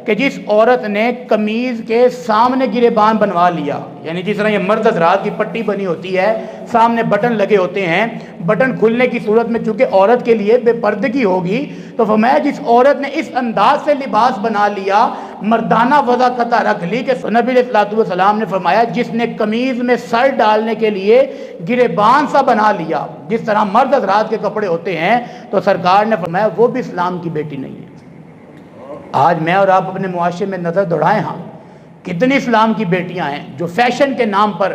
کہ جس عورت نے قمیض کے سامنے گریبان بنوا لیا، یعنی جس طرح یہ مرد حضرات کی پٹی بنی ہوتی ہے، سامنے بٹن لگے ہوتے ہیں، بٹن کھلنے کی صورت میں چونکہ عورت کے لیے بے پردگی ہوگی، تو فرمایا جس عورت نے اس انداز سے لباس بنا لیا، مردانہ وضاقتہ رکھ لی، کہ نبی علیہ الصلوۃ والسلام نے فرمایا جس نے قمیض میں سر ڈالنے کے لیے گریبان سا بنا لیا جس طرح مرد حضرات کے کپڑے ہوتے ہیں، تو سرکار نے فرمایا وہ بھی اسلام کی بیٹی نہیں ہے۔ آج میں اور آپ اپنے معاشرے میں نظر دوڑائیں، ہاں کتنی اسلام کی بیٹیاں ہیں جو فیشن کے نام پر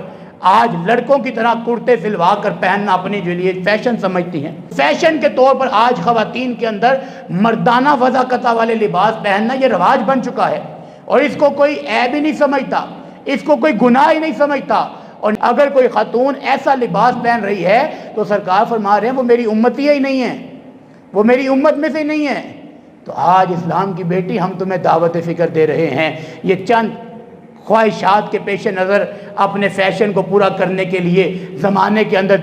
آج لڑکوں کی طرح کرتے سلوا کر پہننا اپنی جو لیے فیشن سمجھتی ہیں۔ فیشن کے طور پر آج خواتین کے اندر مردانہ وضاقتہ والے لباس پہننا یہ رواج بن چکا ہے، اور اس کو کوئی عیب ہی نہیں سمجھتا، اس کو کوئی گناہ ہی نہیں سمجھتا۔ اور اگر کوئی خاتون ایسا لباس پہن رہی ہے تو سرکار فرما رہے ہیں وہ میری امتی ہی نہیں ہے، وہ میری امت میں سے نہیں ہے۔ تو آج اسلام کی بیٹی ہم تمہیں دعوت فکر دے رہے ہیں، یہ چند خواہشات کے پیش نظر اپنے فیشن کو پورا کرنے کے لیے، زمانے کے اندر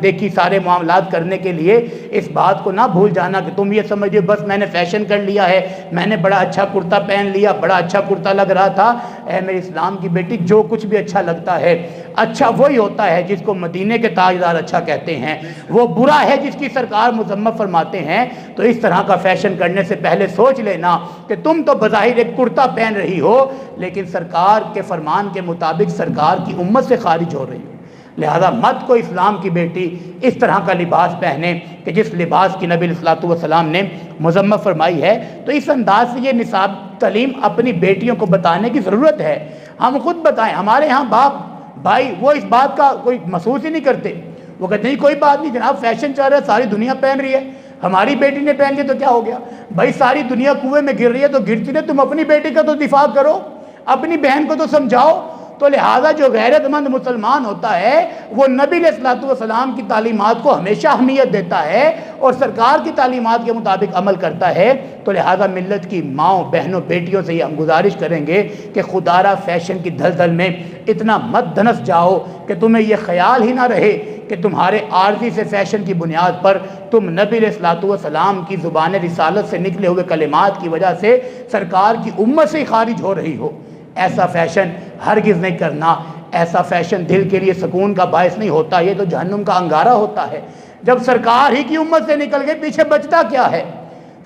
دیکھی سارے معاملات کرنے کے لیے، اس بات کو نہ بھول جانا کہ تم یہ سمجھو بس میں نے فیشن کر لیا ہے، میں نے بڑا اچھا کرتا پہن لیا، بڑا اچھا کرتا لگ رہا تھا۔ اے میری اسلام کی بیٹی، جو کچھ بھی اچھا لگتا ہے اچھا وہی ہوتا ہے جس کو مدینے کے تاجدار اچھا کہتے ہیں، وہ برا ہے جس کی سرکار مذمت فرماتے ہیں۔ تو اس طرح کا فیشن کرنے سے پہلے سوچ لینا کہ تم تو بظاہر ایک کرتا پہن رہی ہو، لیکن سرکار کے فرمان کے مطابق سرکار کی امت سے خارج ہو رہی ہو۔ لہذا مت کو اسلام کی بیٹی اس طرح کا لباس پہنے کہ جس لباس کی نبی علیہ الصلوۃ والسلام نے مذمت فرمائی ہے۔ تو اس انداز سے یہ نصاب تعلیم اپنی بیٹیوں کو بتانے کی ضرورت ہے۔ ہم خود بتائیں، ہمارے ہاں باپ بھائی وہ اس بات کا کوئی محسوس ہی نہیں کرتے، وہ کہتے ہیں کوئی بات نہیں جناب، فیشن چل رہا ہے، ساری دنیا پہن رہی ہے، ہماری بیٹی نے پہن لی تو کیا ہو گیا؟ بھائی ساری دنیا کنویں میں گر رہی ہے تو گرتی نے، تم اپنی بیٹی کا تو دفاع کرو، اپنی بہن کو تو سمجھاؤ۔ تو لہٰذا جو غیرت مند مسلمان ہوتا ہے وہ نبی علیہ الصلوۃ والسلام کی تعلیمات کو ہمیشہ اہمیت دیتا ہے اور سرکار کی تعلیمات کے مطابق عمل کرتا ہے۔ تو لہٰذا ملت کی ماؤں بہنوں بیٹیوں سے یہ ہم گزارش کریں گے کہ خدا را فیشن کی دھلدل میں اتنا مت دھنس جاؤ کہ تمہیں یہ خیال ہی نہ رہے کہ تمہارے عارضی سے فیشن کی بنیاد پر تم نبی علیہ الصلوۃ والسلام کی زبان رسالت سے نکلے ہوئے کلمات کی وجہ سے سرکار کی امت سے خارج ہو رہی ہو۔ ایسا فیشن ہرگز نہیں کرنا، ایسا فیشن دل کے لیے سکون کا باعث نہیں ہوتا، یہ تو جہنم کا انگارہ ہوتا ہے۔ جب سرکار ہی کی امت سے نکل گئے پیچھے بچتا کیا ہے؟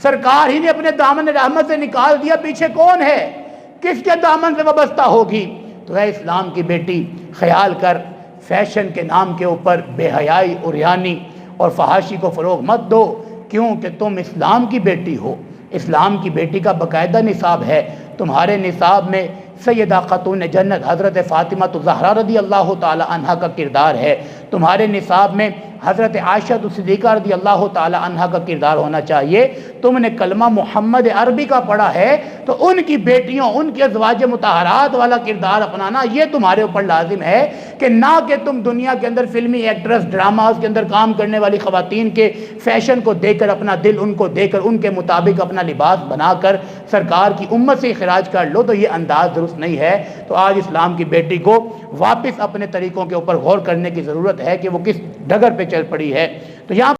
سرکار ہی نے اپنے دامن رحمت سے نکال دیا، پیچھے کون ہے؟ کس کے دامن سے وابستہ ہوگی؟ تو اے اسلام کی بیٹی، خیال کر، فیشن کے نام کے اوپر بے حیائی، عریانی اور فحاشی کو فروغ مت دو، کیونکہ تم اسلام کی بیٹی ہو۔ اسلام کی بیٹی کا باقاعدہ نصاب ہے، تمہارے نصاب میں سیدہ خاتون جنت حضرت فاطمہ الزہرا رضی اللہ تعالی عنہ کا کردار ہے، تمہارے نصاب میں حضرت عائشہ صدیقہ رضی اللہ تعالی عنہ کا کردار ہونا چاہیے۔ تم نے کلمہ محمد عربی کا پڑھا ہے تو ان کی بیٹیوں، ان کے ازواج مطہرات والا کردار اپنانا یہ تمہارے اوپر لازم ہے، کہ نہ کہ تم دنیا کے اندر فلمی ایکٹرس، ڈراماز کے اندر کام کرنے والی خواتین کے فیشن کو دے کر اپنا دل ان کو دے کر ان کے مطابق اپنا لباس بنا کر سرکار کی امت سے اخراج کر لو، تو یہ انداز درست نہیں ہے۔ تو آج اسلام کی بیٹی کو واپس اپنے طریقوں کے اوپر غور کرنے کی ضرورت ہے کہ وہ کس ڈگر پہ چل پڑی ہے۔ تو یہاں